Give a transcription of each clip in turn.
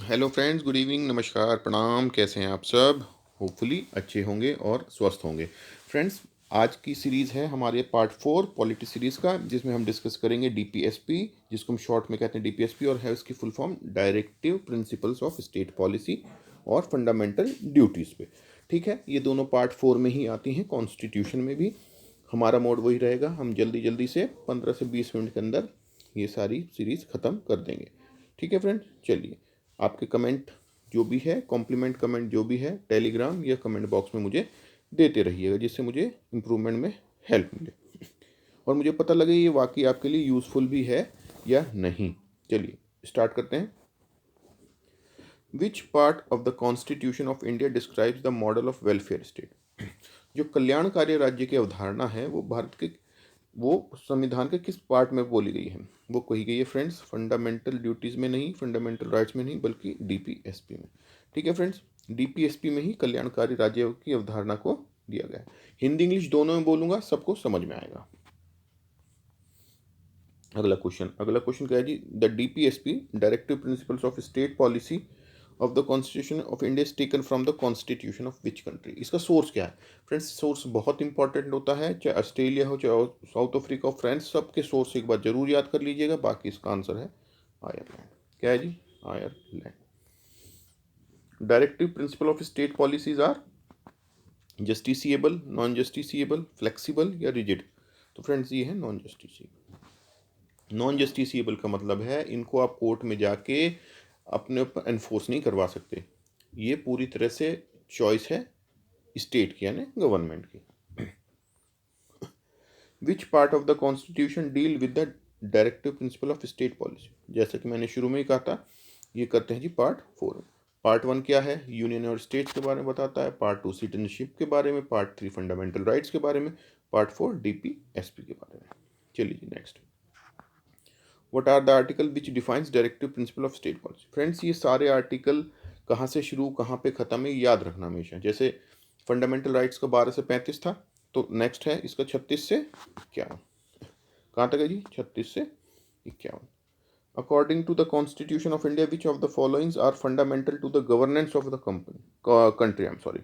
Hello friends, good evening, नमस्कार, प्रणाम। कैसे हैं आप सब? होपफुली अच्छे होंगे और स्वस्थ होंगे। फ्रेंड्स, आज की सीरीज़ है हमारे पार्ट 4 पॉलिटी सीरीज़ का, जिसमें हम डिस्कस करेंगे डीपीएसपी, जिसको हम शॉर्ट में कहते हैं डीपीएसपी, और है उसकी full form directive principles of state policy और फंडामेंटल ड्यूटीज़ पे। ठीक है, ये दोनों पार्ट 4 में ही आती हैं। कॉन्स्टिट्यूशन में भी हमारा मोड वही रहेगा, हम जल्दी जल्दी से 15 से 20 मिनट के अंदर ये सारी सीरीज़ ख़त्म कर देंगे। ठीक है फ्रेंड, चलिए। आपके कमेंट जो भी है, कॉम्प्लीमेंट कमेंट जो भी है, टेलीग्राम या कमेंट बॉक्स में मुझे देते रहिएगा, जिससे मुझे इम्प्रूवमेंट में हेल्प मिले और मुझे पता लगे ये वाकई आपके लिए यूज़फुल भी है या नहीं। चलिए स्टार्ट करते हैं। Which part of the constitution of India describes the model of welfare state? जो कल्याणकारी राज्य की अवधारणा है वो भारत के वो संविधान के किस पार्ट में बोली गई है? वो कही गई है फ्रेंड्स, फंडामेंटल ड्यूटीज़ में नहीं, फंडामेंटल राइट्स में नहीं, बल्कि डीपीएसपी में। ठीक है फ्रेंड्स, डीपीएसपी में ही कल्याणकारी राज्य की अवधारणा को दिया गया है। हिंदी इंग्लिश दोनों में बोलूंगा, सबको समझ में आएगा। अगला क्वेश्चन क्या है जी? The DPSP, directive principles of state policy of the constitution of India is taken from the constitution of which country? इसका सोर्स क्या है फ्रेंड्स? सोर्स बहुत इंपॉर्टेंट होता है, चाहे ऑस्ट्रेलिया हो, चाहे साउथ अफ्रीका हो, फ्रेंड्स सबके सोर्स एक बार जरूर याद कर लीजिएगा। बाकी इसका आंसर है आयरलैंड। क्या है जी? Ireland. Directive principle of state policies are justiciable, non justiciable, flexible या रिजिड? तो फ्रेंड्स ये है नॉन जस्टिसिएबल। नॉन जस्टिसिएबल का मतलब है इनको आप कोर्ट में जाके अपने ऊपर एनफोर्स नहीं करवा सकते। ये पूरी तरह से चॉइस है स्टेट की, यानी गवर्नमेंट की। Which part of the constitution deal with the directive principle of state policy? जैसा कि मैंने शुरू में ही कहा था, ये करते हैं जी पार्ट 4। पार्ट 1 क्या है? यूनियन और स्टेट्स के बारे में बताता है। पार्ट 2 सिटीजनशिप के बारे में। पार्ट 3 फंडामेंटल राइट्स के बारे में। पार्ट 4 डीपीएसपी के बारे में। चलिए जी next. What are the article which defines directive principle of state policy? Friends, ये सारे आर्टिकल कहाँ से शुरू कहाँ पे ख़त्म है याद रखना हमेशा। जैसे फंडामेंटल राइट्स का 12 से 35 था, तो नेक्स्ट है इसका 36 से 51। कहाँ तक है जी? 36 से 51। According to the constitution of India which of the followings are fundamental to the governance of the country? I am sorry,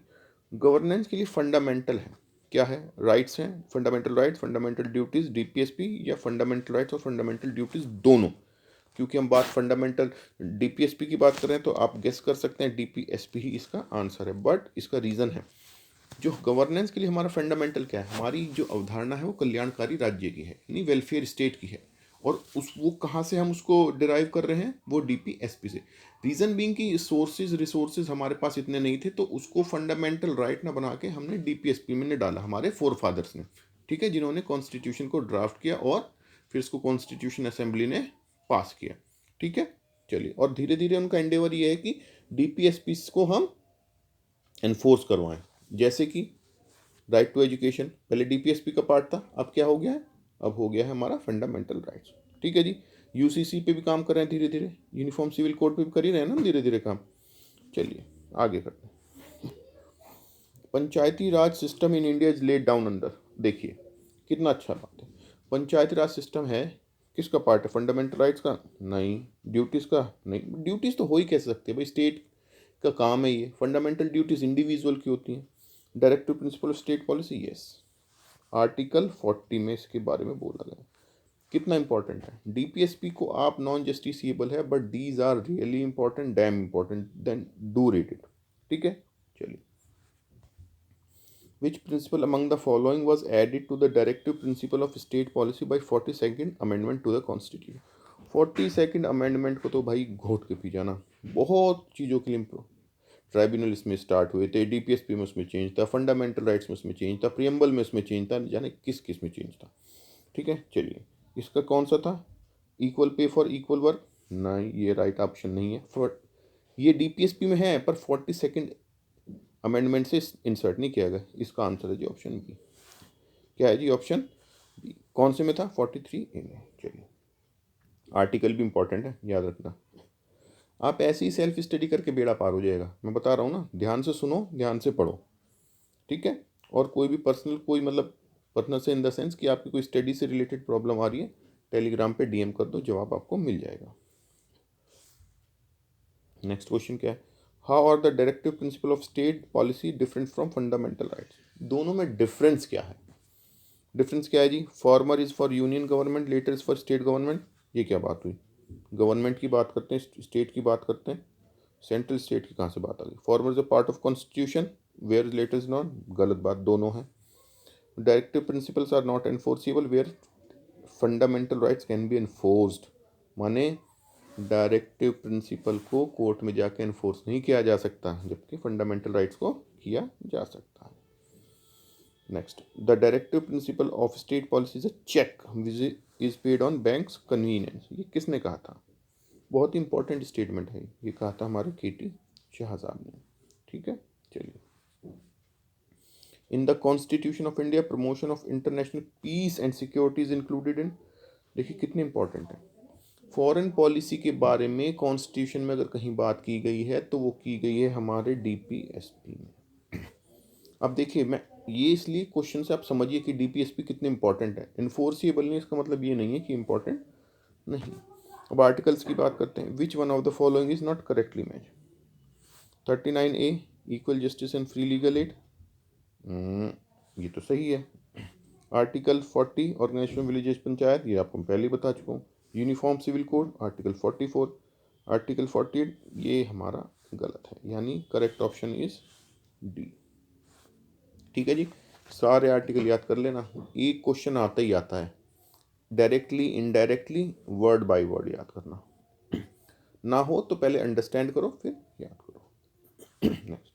governance के लिए फंडामेंटल है क्या है? राइट्स हैं, fundamental rights, fundamental duties, DPSP, या फंडामेंटल राइट्स और fundamental duties दोनों? क्योंकि हम बात फंडामेंटल डीपीएसपी की बात कर रहे हैं, तो आप गेस कर सकते हैं डीपीएसपी ही इसका आंसर है। बट इसका रीज़न है, जो गवर्नेंस के लिए हमारा फंडामेंटल क्या है, हमारी जो अवधारणा है वो कल्याणकारी राज्य की है, यानी वेलफेयर स्टेट की है। और उस वो कहाँ से हम उसको डिराइव कर रहे हैं? वो डीपीएसपी से। रीज़न बीइंग कि सोर्सेज रिसोर्सेज हमारे पास इतने नहीं थे, तो उसको फंडामेंटल राइट ना बना के हमने डीपीएसपी में डाला, हमारे फोर फादर्स ने। ठीक है, जिन्होंने कॉन्स्टिट्यूशन को ड्राफ्ट किया और फिर इसको कॉन्स्टिट्यूशन असेंबली ने पास किया। ठीक है, चलिए। और धीरे धीरे उनका एंडेवर ये है कि डीपीएसपी को हम एनफोर्स करवाएं। जैसे कि राइट टू एजुकेशन पहले डीपीएसपी का पार्ट था, अब क्या हो गया है? अब हो गया है हमारा फंडामेंटल राइट्स। ठीक है जी। यूसीसी पे भी काम कर रहे हैं धीरे धीरे, यूनिफॉर्म सिविल कोड पे भी कर ही रहे हैं ना धीरे धीरे काम। चलिए आगे करते हैं। Panchayati raj system in India is laid down under. देखिए कितना अच्छा बात है। पंचायती राज सिस्टम है किसका पार्ट है? फंडामेंटल राइट्स का? नहीं। ड्यूटीज़ का? नहीं। ड्यूटीज़ तो हो ही कैसे सकती है भाई, स्टेट का काम है ये। फंडामेंटल ड्यूटीज़ इंडिविजुअल की होती हैं। Directive principle of state policy, yes, article 40 में इसके बारे में बोला गया। कितना इंपॉर्टेंट है? डीपीएसपी को आप नॉन जस्टिसिएबल है, but these are really important, damn important, then do read it. ठीक है, चलिए। Which principle among the following was added to the directive principle of state policy by 42nd amendment to the constitution? 42nd amendment को तो भाई घोट के P जाना, बहुत चीज़ों के लिए। ट्राइब्यूनल इसमें स्टार्ट हुए थे, डीपीएसपी में उसमें चेंज था, फंडामेंटल राइट्स में उसमें चेंज था, प्रियम्बल में उसमें चेंज था, जाने किस किस में चेंज था। ठीक है, चलिए। इसका कौन सा था? Equal pay for equal work? नहीं, ये राइट ऑप्शन नहीं है। फॉर ये डीपीएसपी में है पर 42nd अमेंडमेंट से इंसर्ट नहीं किया गया। इसका आंसर है जी ऑप्शन बी। क्या है जी? Option B. कौन से में था? 43A में। चलिए, आर्टिकल भी इंपॉर्टेंट है, याद रखना। आप ऐसे ही सेल्फ स्टडी करके बेड़ा पार हो जाएगा, मैं बता रहा हूँ ना। ध्यान से सुनो, ध्यान से पढ़ो। ठीक है। और कोई भी पर्सनल, कोई मतलब पर्सनल से इन द सेंस कि आपकी कोई स्टडी से रिलेटेड प्रॉब्लम आ रही है, टेलीग्राम पे डीएम कर दो, जवाब आपको मिल जाएगा। नेक्स्ट क्वेश्चन क्या है, how are the directive principle of state policy different from fundamental rights. दोनों में डिफरेंस क्या है? डिफरेंस क्या है जी? Former is for union government, latter is for state government. ये क्या बात हुई? गवर्नमेंट की बात करते हैं, स्टेट की बात करते हैं, सेंट्रल स्टेट की कहाँ से बात आ गई? Former is a part of constitution, where later is not. गलत बात, दोनों है। Directive principles are not enforceable where fundamental rights can be enforced. माने डायरेक्टिव प्रिंसिपल को कोर्ट में जाके एनफोर्स नहीं किया जा सकता, जबकि फंडामेंटल राइट्स को किया जा सकता है। Next, the directive principle of state policy is a cheque which is paid on bank's convenience. ये किसने कहा था? बहुत इंपॉर्टेंट स्टेटमेंट है, ये कहा था हमारे केटी शाह साहब ने। ठीक है, चलिए। In the constitution of India promotion of international peace and security is included in. देखिए कितने इंपॉर्टेंट है। फॉरेन पॉलिसी के बारे में कॉन्स्टिट्यूशन में अगर कहीं बात की गई है तो वो की गई है हमारे डीपीएसपी में। अब देखिए, मैं ये इसलिए क्वेश्चन से आप समझिए कि डीपीएसपी कितने इंपॉर्टेंट है। इन्फोर्सिबल नहीं, इसका मतलब ये नहीं है कि इंपॉर्टेंट नहीं। अब आर्टिकल्स की बात करते हैं। विच one of the following is not correctly match? 39A equal justice and free legal add, ये तो सही है। आर्टिकल 40 ऑर्गेनाइजेशन विलेजेस पंचायत, ये आपको पहले ही बता चुका हूँ। Uniform civil code article 44, article 48, ये हमारा गलत है, यानी करेक्ट ऑप्शन इज डी। ठीक है जी, सारे आर्टिकल याद कर लेना। एक क्वेश्चन आता ही आता है, directly indirectly word by word याद करना। ना हो तो पहले अंडरस्टैंड करो फिर याद करो। Next,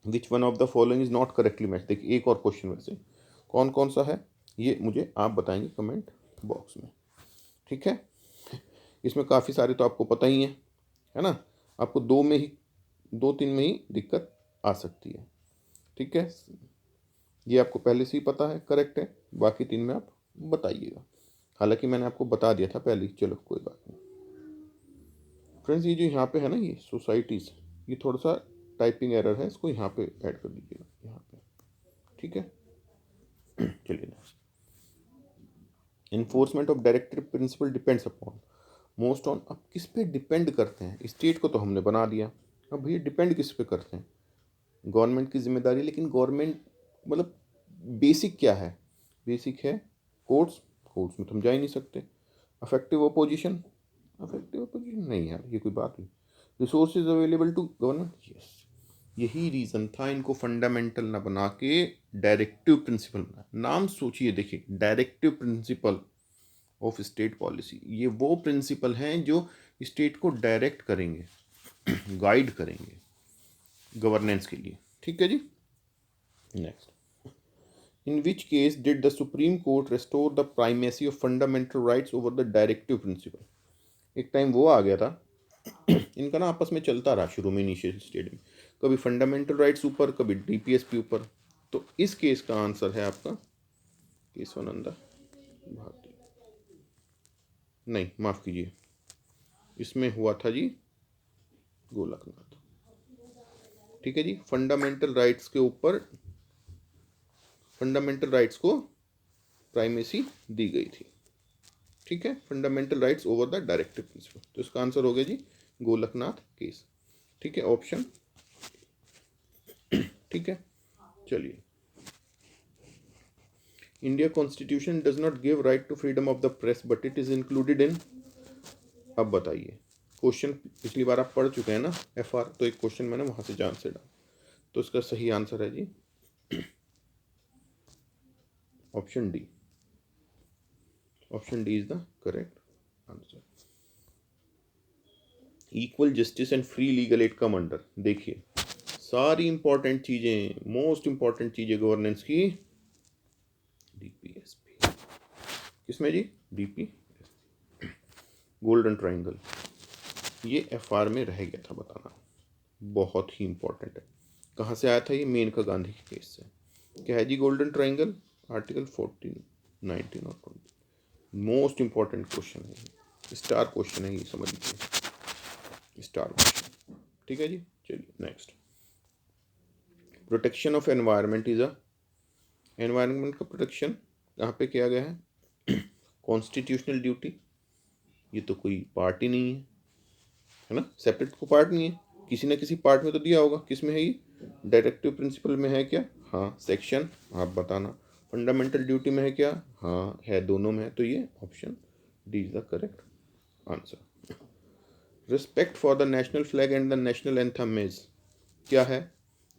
which one of the following is not correctly match. देखिए एक और क्वेश्चन वैसे कौन कौन सा है ये मुझे आप बताएंगे कमेंट बॉक्स में। ठीक है, इसमें काफ़ी सारे तो आपको पता ही है ना। आपको दो तीन में ही दिक्कत आ सकती है। ठीक है, ये आपको पहले से ही पता है करेक्ट है, बाकी तीन में आप बताइएगा। हालांकि मैंने आपको बता दिया था पहले ही, चलो कोई बात नहीं। फ्रेंड्स, ये जो यहाँ पे है ना, ये सोसाइटीज़, ये थोड़ा सा टाइपिंग एरर है, इसको यहाँ पे ऐड कर दीजिएगा, यहाँ पे। ठीक है, चलिए next. Enforcement of directive principle depends upon most on. अब किस पे डिपेंड करते हैं? स्टेट को तो हमने बना दिया, अब भैया डिपेंड किस पे करते हैं? गवर्नमेंट की जिम्मेदारी, लेकिन गवर्नमेंट मतलब बेसिक क्या है? बेसिक है कोर्ट्स, कोर्ट्स में तो हम जा ही नहीं सकते। अफेक्टिव अपोजिशन, अफेक्टिव अपोजिशन नहीं यार, ये कोई बात नहीं। Resources available to government, yes. यही रीज़न था इनको फंडामेंटल ना बना के डायरेक्टिव प्रिंसिपल बना। नाम सोचिए, देखिए directive principle of state policy, ये वो प्रिंसिपल हैं जो स्टेट को डायरेक्ट करेंगे गाइड करेंगे गवर्नेंस के लिए। ठीक है जी, next. In which case did the supreme court restore the primacy of fundamental rights over the directive principle. एक टाइम वो आ गया था इनका ना आपस में चलता रहा शुरू में, इनिशियल स्टेज में, कभी फंडामेंटल राइट्स ऊपर, कभी डीपीएसपी ऊपर। तो इस केस का आंसर है आपका केशवानंदा भारती। नहीं, माफ़ कीजिए, इसमें हुआ था जी गोलकनाथ। ठीक है जी, फंडामेंटल राइट्स के ऊपर, फंडामेंटल राइट्स को प्राइमेसी दी गई थी। ठीक है, fundamental rights over the directive principal. तो इसका आंसर हो गया जी गोलकनाथ केस। ठीक है, ऑप्शन। ठीक है, चलिए। India constitution does not give right to freedom of the press but it is included in. अब बताइए, क्वेश्चन पिछली बार आप पढ़ चुके हैं ना एफआर, तो एक क्वेश्चन मैंने वहां से जान से डाला। तो इसका सही आंसर है जी option D. Option D is the correct answer. Equal justice and free legal aid come under. देखिए सारी इंपॉर्टेंट चीजें, मोस्ट इंपॉर्टेंट चीजें गवर्नेंस की, डीपीएसपी। किसमें जी? DP golden triangle. ये एफआर में रह गया था बताना, बहुत ही इंपॉर्टेंट है। कहाँ से आया था ये? मेनका गांधी के केस से। क्या है जी गोल्डन ट्राइंगल? आर्टिकल 14, 19 और 20। मोस्ट इंपॉर्टेंट क्वेश्चन है ये, स्टार क्वेश्चन है ये, समझ लीजिए स्टार क्वेश्चन। ठीक है जी, चलिए next. Protection of environment is a. Environment का प्रोटेक्शन कहाँ पे किया गया है? Constitutional duty. ये तो कोई पार्ट ही नहीं है। है ना, सेपरेट को पार्ट नहीं है, किसी ना किसी पार्ट में तो दिया होगा। किस में है ये, डायरेक्टिव प्रिंसिपल में है क्या, हाँ सेक्शन आप बताना। फंडामेंटल ड्यूटी में है क्या, हाँ है, दोनों में है, तो ये option D is the correct answer. Respect for the national flag and the national anthem is, क्या है,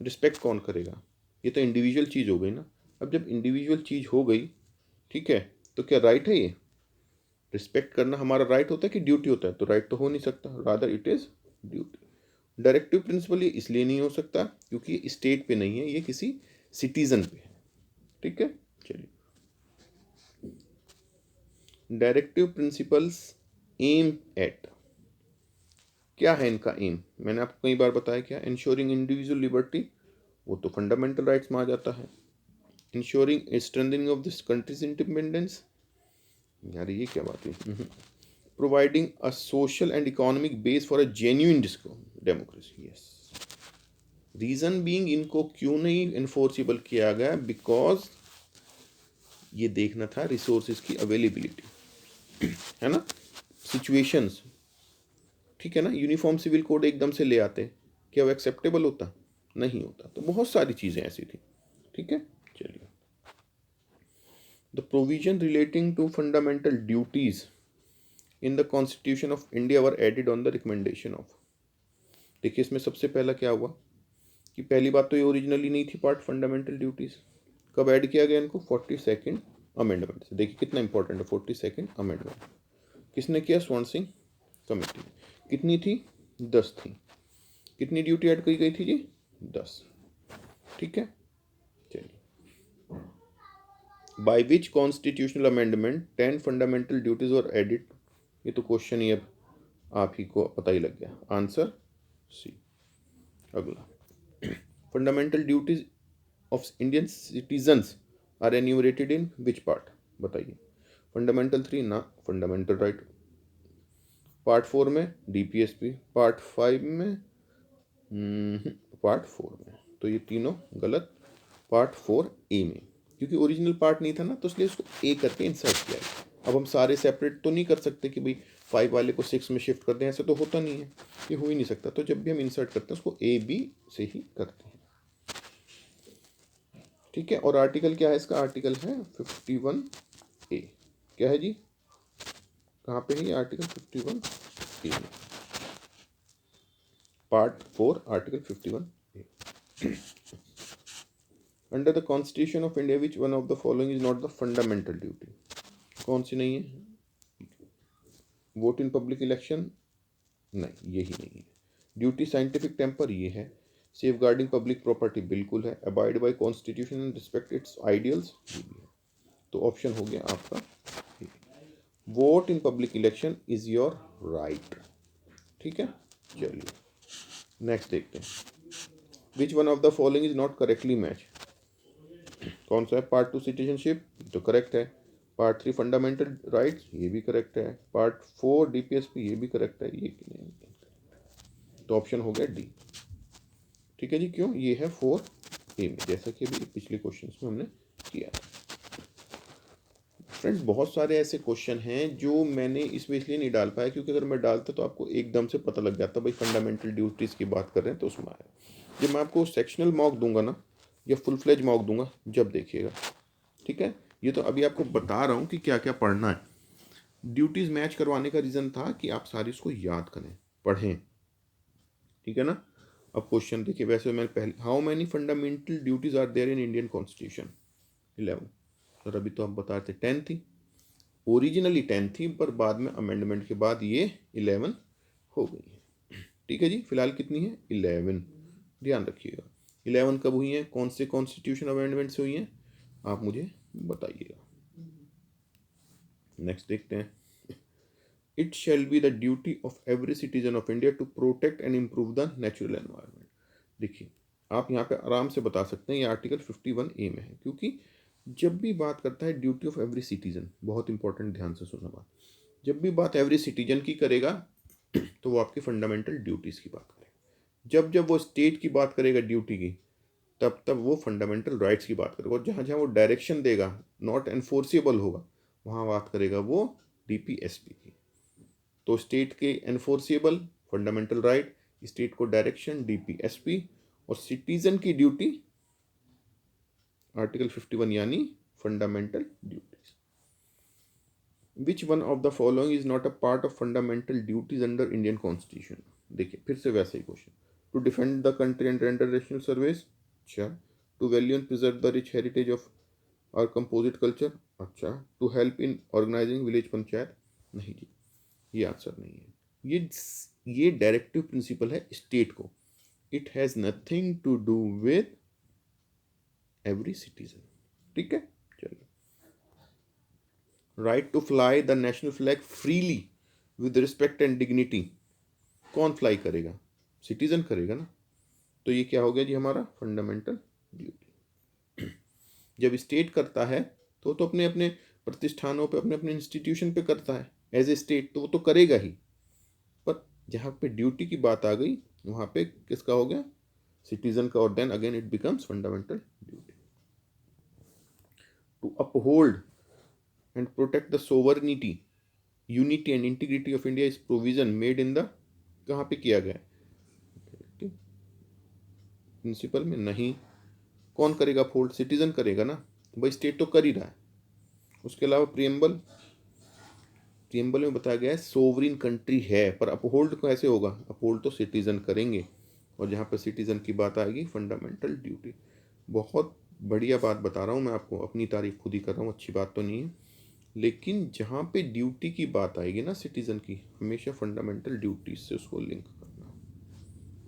रिस्पेक्ट कौन करेगा, ये तो इंडिविजुअल चीज़ हो गई ना। अब जब इंडिविजुअल चीज़ हो गई, ठीक है, तो क्या राइट है ये, रिस्पेक्ट करना हमारा राइट होता है कि ड्यूटी होता है, तो राइट तो हो नहीं सकता, rather it is duty. Directive principle ये इसलिए नहीं हो सकता क्योंकि ये स्टेट पे नहीं है, ये किसी सिटीजन पे है, ठीक है। चलिए, डायरेक्टिव प्रिंसिपल्स एम एट, क्या है इनका एम, मैंने आपको कई बार बताया क्या, इंश्योरिंग इंडिविजुअल लिबर्टी, वो तो फंडामेंटल राइट्स में आ जाता है। Ensuring strengthening of this country's independence, यार ये क्या बात है, providing a social and economic base for a genuine democracy, yes. Reason being इनको क्यों नहीं इन्फोर्सिबल किया गया, बिकॉज ये देखना था रिसोर्सेज की अवेलेबिलिटी, है ना, सिचुएशंस, ठीक है ना। यूनिफॉर्म सिविल कोड एकदम से ले आते, क्या वो एक्सेप्टेबल होता, नहीं होता, तो बहुत सारी चीज़ें ऐसी थी, ठीक है। चलिए, the provision relating to fundamental duties in the constitution of India were added on the recommendation of, देखिए इसमें सबसे पहला क्या हुआ कि पहली बात तो ये ओरिजिनली नहीं थी पार्ट फंडामेंटल ड्यूटीज, कब ऐड किया गया इनको, 42nd अमेंडमेंट से। देखिए कितना इंपॉर्टेंट है 42nd अमेंडमेंट, किसने किया, स्वर्ण सिंह कमेटी ने। कितनी थी, 10 थी। कितनी ड्यूटी ऐड की गई थी जी, 10, ठीक है। चलिए, by which constitutional amendment 10 fundamental duties were added, ये तो क्वेश्चन ही अब आप ही को पता ही लग गया, आंसर सी। अगला, fundamental duties of Indian citizens are enumerated in which part, बताइए। फंडामेंटल 3 ना, फंडामेंटल राइट। पार्ट 4 में डीपीएसपी, पार्ट 5 में, पार्ट 4 में, तो ये तीनों गलत। पार्ट 4 ए में, क्योंकि ओरिजिनल पार्ट नहीं था ना, तो इसलिए उसको ए करके इंसर्ट किया है। अब हम सारे सेपरेट तो नहीं कर सकते कि भाई 5 वाले को 6 में शिफ्ट कर दें, ऐसे तो होता नहीं है, ये हो ही नहीं सकता। तो जब भी हम इंसर्ट करते हैं उसको ए बी से ही करते हैं, ठीक है। और आर्टिकल क्या है इसका, आर्टिकल है 51 ए, क्या है जी, कहाँ पे है ये article 51 A, part 4 article 51 A. Under the constitution of India which one of the following is not the fundamental duty, कौन सी नहीं है, वोट इन पब्लिक इलेक्शन, नहीं यही नहीं है। ड्यूटी साइंटिफिक टेम्पर, ये है। सेफ गार्डिंग पब्लिक प्रॉपर्टी, बिल्कुल है। Abide by constitution and respect it's ideals, ये भी है। तो ऑप्शन हो गया आपका, vote in public election is your right, ठीक है। चलिए नेक्स्ट देखते हैं, विच one of the following is not correctly match, कौन सा है, पार्ट 2 सिटीजनशिप तो करेक्ट है, पार्ट 3 फंडामेंटल राइट्स ये भी करेक्ट है, पार्ट 4 डीपीएसपी ये भी करेक्ट है, ये नहीं, तो ऑप्शन हो गया डी, ठीक है जी। क्यों, ये है 4 ए में, जैसा कि अभी पिछले क्वेश्चन में हमने किया था। फ्रेंड्स बहुत सारे ऐसे क्वेश्चन हैं जो मैंने इसमें इसलिए नहीं डाल पाया क्योंकि अगर मैं डालता तो आपको एकदम से पता लग जाता भाई फंडामेंटल ड्यूटीज़ की बात कर रहे हैं तो उसमें आया। जब मैं आपको सेक्शनल मॉक दूंगा ना, या फुल फ्लेज मॉक दूंगा, जब देखिएगा, ठीक है। ये तो अभी आपको बता रहा हूँ कि क्या क्या पढ़ना है। ड्यूटीज़ मैच करवाने का रीज़न था कि आप सारी उसको याद करें, पढ़ें, ठीक है ना। अब क्वेश्चन देखिए, वैसे मैंने पहले, how many fundamental duties are there in Indian constitution, 11, और अभी तो आप बता रहे थे 10 थी, ओरिजिनली 10 थी पर बाद में अमेंडमेंट के बाद ये 11 हो गई है, ठीक है जी। फिलहाल कितनी है, 11, ध्यान रखिएगा। 11 कब हुई है, कौन से कॉन्स्टिट्यूशन अमेंडमेंट से हुई है, आप मुझे बताइएगा। नेक्स्ट देखते हैं, it shall be the duty of every citizen of India to protect and improve the natural environment. देखिए आप यहाँ पे आराम से बता सकते हैं, ये आर्टिकल 51 ए में है, क्योंकि जब भी बात करता है ड्यूटी ऑफ एवरी सिटीजन, बहुत इंपॉर्टेंट, ध्यान से सुनना बात, जब भी बात एवरी सिटीजन की करेगा तो वो आपकी फंडामेंटल ड्यूटीज़ की बात करेगा। जब जब वो स्टेट की बात करेगा ड्यूटी की, तब तब वो फंडामेंटल राइट्स की बात करेगा। और जहाँ जहाँ वो डायरेक्शन देगा, नॉट एनफोर्सेबल होगा, वहाँ बात करेगा वो डीपीएसपी की। तो स्टेट के एनफोर्सेबल फंडामेंटल राइट, स्टेट को डायरेक्शन DPSP, और सिटीजन की ड्यूटी आर्टिकल 51 यानी fundamental duties. Which one of the following is not a part of fundamental duties under Indian constitution? देखिए फिर से वैसे ही question. To defend the country and render national service, अच्छा। To value and preserve the rich heritage of our composite culture, अच्छा। To help in organizing village panchayat, नहीं जी, ये answer नहीं है। ये डायरेक्टिव प्रिंसिपल है स्टेट को, it has nothing to do with every citizen, ठीक है। चलिए, right to fly the national flag freely with respect and dignity, कौन फ्लाई करेगा? सिटीजन करेगा ना। तो ये क्या हो गया जी हमारा फंडामेंटल ड्यूटी। जब स्टेट करता है तो अपने अपने प्रतिष्ठानों पे, अपने अपने इंस्टीट्यूशन पे करता है एज ए स्टेट, तो वो तो करेगा ही, पर जहाँ पे ड्यूटी की बात आ गई वहाँ पे किसका हो गया? सिटीजन का, और then again it becomes fundamental duty. To uphold and protect the sovereignty, unity and integrity of India is provision made in the, कहाँ पे किया गया है? प्रिंसिपल में नहीं। कौन करेगा फोल्ड? सिटीजन करेगा ना, भाई स्टेट तो कर ही रहा है। उसके अलावा प्रियम्बल में बताया गया है सोवरिन कंट्री है, पर अपहोल्ड कैसे होगा? अपहोल्ड तो सिटीजन करेंगे, और जहाँ पर सिटीजन की बात आएगी फंडामेंटल ड्यूटी। बहुत बढ़िया बात बता रहा हूँ मैं आपको, अपनी तारीफ खुद ही कर रहा हूँ, अच्छी बात तो नहीं है, लेकिन जहाँ पे ड्यूटी की बात आएगी ना सिटीजन की, हमेशा फंडामेंटल ड्यूटीज से उसको लिंक करना,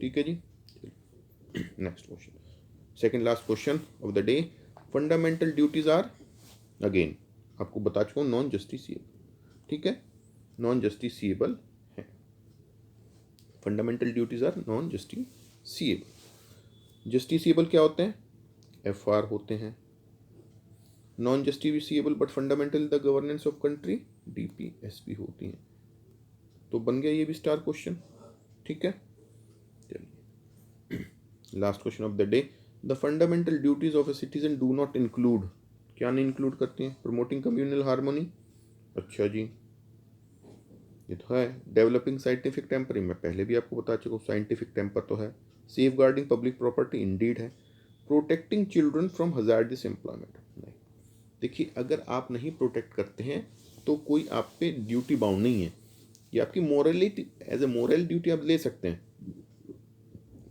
ठीक है जी। Next question, second last question of the day. Fundamental duties are, again आपको बता चुका हूँ, नॉन जस्टिसिएबल, ठीक है, नॉन जस्टिसिएबल है। Fundamental duties are non justiciable. Justiciable क्या होते हैं? FR होते हैं। Non justiciable but fundamental the governance of country, DPSP होती हैं। तो बन गया ये भी स्टार क्वेश्चन, ठीक है। चलिए, last question of the day. The fundamental duties of a citizen do not include, क्या नहीं इंक्लूड करती हैं? प्रमोटिंग कम्युनल हार्मोनी, अच्छा जी, ये तो है। डेवलपिंग साइंटिफिक टेम्पर, मैं पहले भी आपको बता चुका हूँ, साइंटिफिक टेम्पर तो है। Safeguarding public property, indeed है। Protecting children from hazardous employment, नहीं। देखिए अगर आप नहीं प्रोटेक्ट करते हैं तो कोई आप पे ड्यूटी बाउंड नहीं है, ये आपकी morality, as a moral duty आप ले सकते हैं,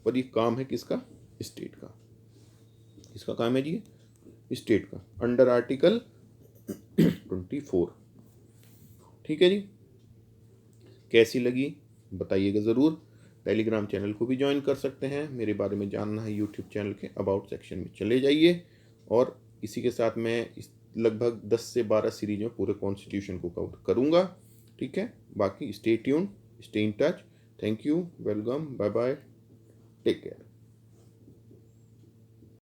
पर ये काम है किसका? स्टेट का। किसका काम है जी? स्टेट का, अंडर आर्टिकल 24, ठीक है जी। कैसी लगी बताइएगा ज़रूर। टेलीग्राम चैनल को भी ज्वाइन कर सकते हैं, मेरे बारे में जानना है यूट्यूब चैनल के अबाउट सेक्शन में चले जाइए, और इसी के साथ मैं लगभग 10 से 12 सीरीज में पूरे कॉन्स्टिट्यूशन को कवर करूँगा, ठीक है। बाकी stay tuned, stay in touch. Thank you, welcome, bye bye, take care.